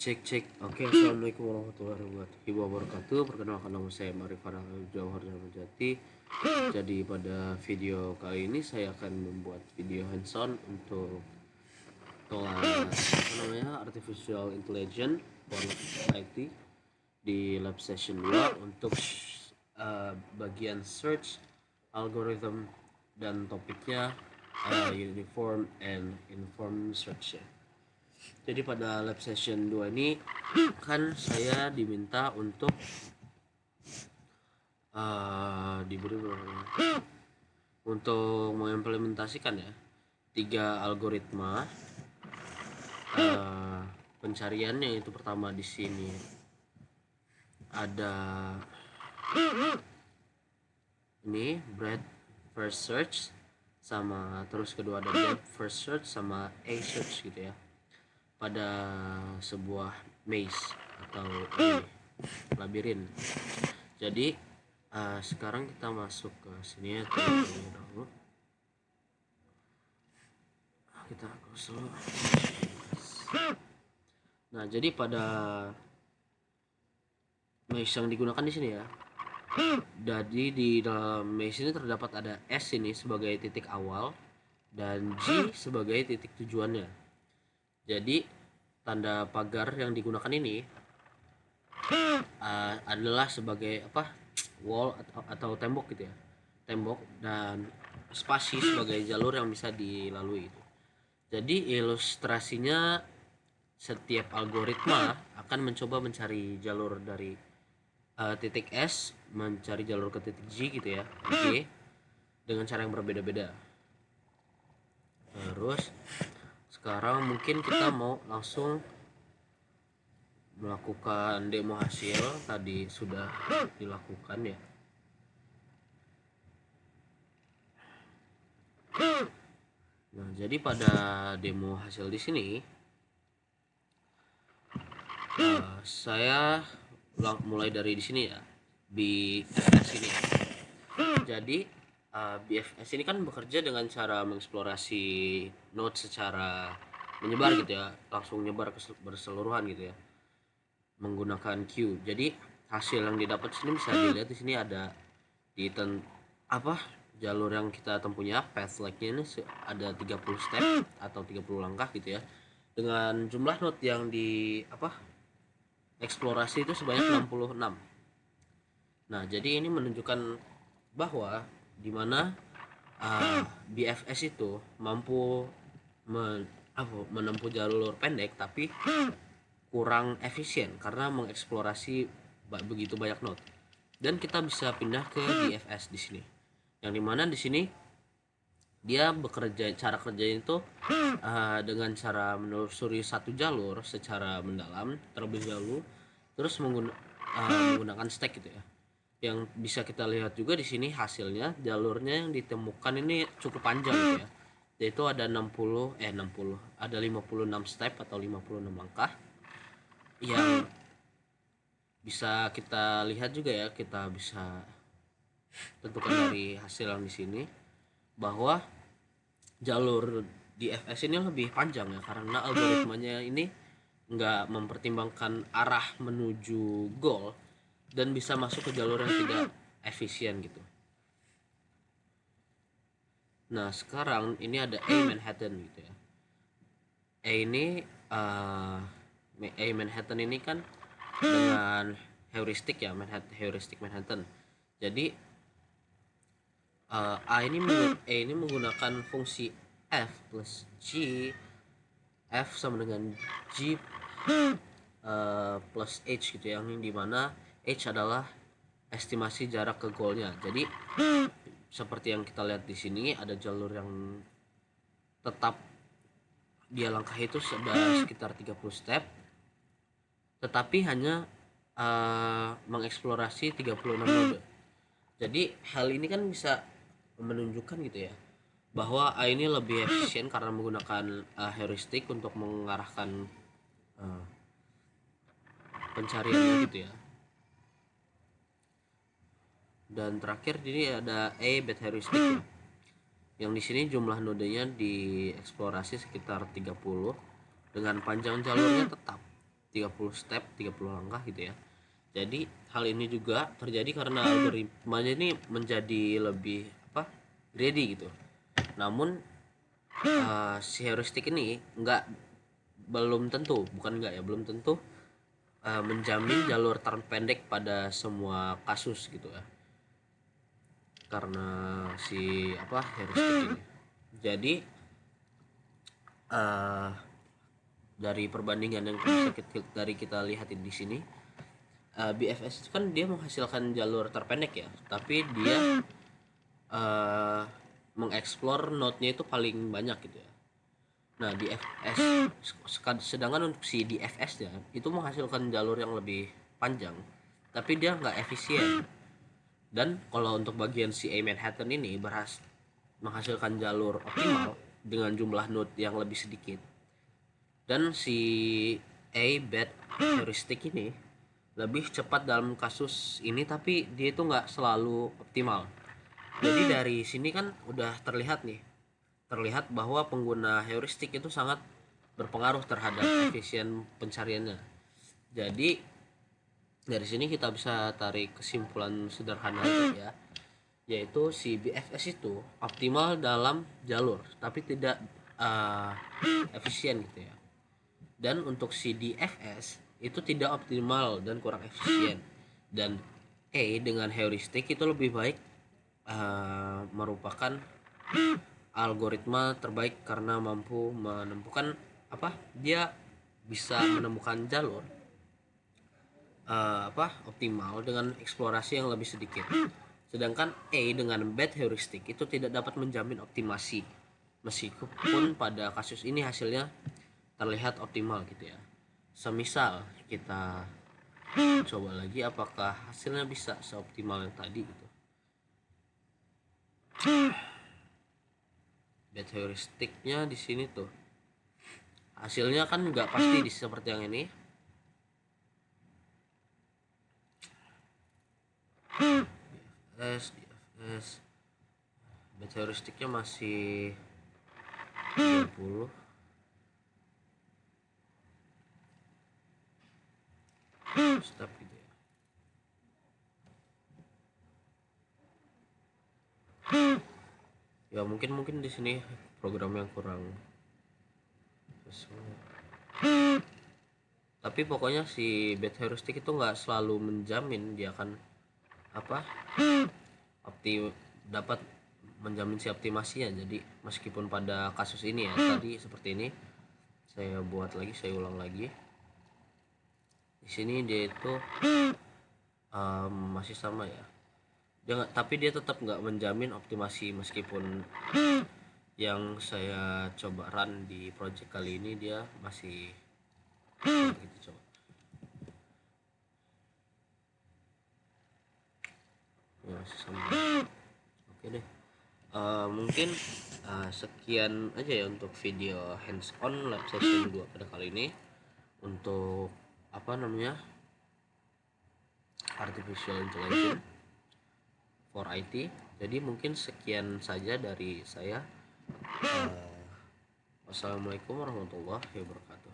Cek cek. Oke, assalamualaikum warahmatullahi wabarakatuh. Perkenalkan, nama saya Marifan Jauhar Jati. Jadi pada video kali ini saya akan membuat video hands-on untuk kelas Artificial Intelligence for IT di lab session 2 untuk bagian search algorithm dan topiknya uniform and informed search ya. Jadi pada lab session 2 ini kan saya diminta untuk diberi untuk mengimplementasikan ya 3 algoritma pencarian. Yang itu pertama di sini ada ini breadth first search, sama terus kedua ada depth first search sama A search gitu ya, pada sebuah maze atau labirin. Jadi sekarang kita masuk ke sini ya terlebih dahulu. Kita slow. Nah, jadi pada maze yang digunakan di sini ya. Jadi di dalam maze ini terdapat ada S ini sebagai titik awal dan G sebagai titik tujuannya. Jadi tanda pagar yang digunakan ini adalah sebagai wall atau tembok gitu ya, tembok, dan spasi sebagai jalur yang bisa dilalui itu. Jadi ilustrasinya, setiap algoritma akan mencoba mencari jalur dari titik S mencari jalur ke titik G gitu ya, G, dengan cara yang berbeda-beda. Terus sekarang mungkin kita mau langsung melakukan demo hasil. Tadi sudah dilakukan ya. Nah, jadi pada demo hasil di sini saya mulai dari di sini ya, BFS ini. Jadi BFS ini kan bekerja dengan cara mengeksplorasi node secara menyebar gitu ya, langsung nyebar ke berseluruhan gitu ya, menggunakan queue. Jadi hasil yang didapat sini bisa dilihat di sini ada di jalur yang kita tempuhnya, path like-nya ini ada 30 step atau 30 langkah gitu ya, dengan jumlah node yang di eksplorasi itu sebanyak 66. Nah, jadi ini menunjukkan bahwa dimana BFS itu mampu menempuh jalur pendek tapi kurang efisien karena mengeksplorasi begitu banyak node. Dan kita bisa pindah ke BFS di sini, yang dimana di sini dia bekerja, cara kerjanya itu dengan cara menelusuri satu jalur secara mendalam terlebih dahulu, terus menggunakan stack gitu ya. Yang bisa kita lihat juga di sini hasilnya, jalurnya yang ditemukan ini cukup panjang gitu ya, yaitu ada 60 ada 56 step atau 56 langkah yang bisa kita lihat juga ya. Kita bisa tentukan dari hasil yang di sini bahwa jalur di FS ini lebih panjang ya, karena algoritmanya ini nggak mempertimbangkan arah menuju goal dan bisa masuk ke jalur yang tidak efisien gitu. Nah, sekarang ini ada A Manhattan gitu ya. A Manhattan ini kan dengan heuristik ya, heuristik Manhattan. Jadi A ini menggunakan fungsi F plus G, F sama dengan G plus H gitu ya, yang dimana H adalah estimasi jarak ke goalnya. Jadi seperti yang kita lihat di sini, ada jalur yang tetap dia langkah itu sudah sekitar 30 step, tetapi hanya mengeksplorasi 36 node. Jadi hal ini kan bisa menunjukkan gitu ya, bahwa A ini lebih efisien karena menggunakan heuristik untuk mengarahkan pencariannya gitu ya. Dan terakhir ini ada A bad heuristic ya, yang di sini jumlah nodenya dieksplorasi sekitar 30 dengan panjang jalurnya tetap 30 step, 30 langkah gitu ya. Jadi hal ini juga terjadi karena algoritmanya ini menjadi lebih greedy gitu. Namun si heuristik ini belum tentu menjamin jalur terpendek pada semua kasus gitu ya, karena si heuristik ini. Jadi dari perbandingan yang bisa kita lihat di sini, BFS itu kan dia menghasilkan jalur terpendek ya, tapi dia mengeksplor node-nya itu paling banyak gitu ya. Nah di FS, sedangkan untuk si DFS nya itu menghasilkan jalur yang lebih panjang, tapi dia nggak efisien. Dan kalau untuk bagian si A Manhattan ini menghasilkan jalur optimal dengan jumlah node yang lebih sedikit. Dan si A bed heuristic ini lebih cepat dalam kasus ini, tapi dia itu nggak selalu optimal. Jadi dari sini kan udah terlihat bahwa pengguna heuristik itu sangat berpengaruh terhadap efisien pencariannya. Jadi dari sini kita bisa tarik kesimpulan sederhana ya, yaitu si BFS itu optimal dalam jalur tapi tidak efisien gitu ya. Dan untuk si DFS itu tidak optimal dan kurang efisien. Dan A dengan heuristik itu lebih baik merupakan algoritma terbaik karena mampu menemukan dia bisa menemukan jalur optimal dengan eksplorasi yang lebih sedikit. Sedangkan A dengan bad heuristik itu tidak dapat menjamin optimasi, meskipun pada kasus ini hasilnya terlihat optimal gitu ya. Semisal kita coba lagi apakah hasilnya bisa seoptimal yang tadi gitu. Bad heuristiknya di sini tuh hasilnya kan nggak pasti seperti yang ini. DFS bad heuristiknya masih 30 step gitu ya. Ya mungkin di sini program yang kurang sesuai. Tapi pokoknya si bad heuristik itu nggak selalu menjamin dia akan dapat menjamin si optimasinya. Jadi meskipun pada kasus ini ya tadi seperti ini, saya ulang lagi. Di sini dia itu masih sama ya. Tapi dia tetap nggak menjamin optimasi, meskipun yang saya coba run di project kali ini dia masih begitu. Coba ya, masih sama. Oke deh, mungkin sekian aja ya untuk video hands on lab session 2 pada kali ini untuk artificial intelligence for IT. Jadi mungkin sekian saja dari saya. Wassalamualaikum warahmatullahi wabarakatuh.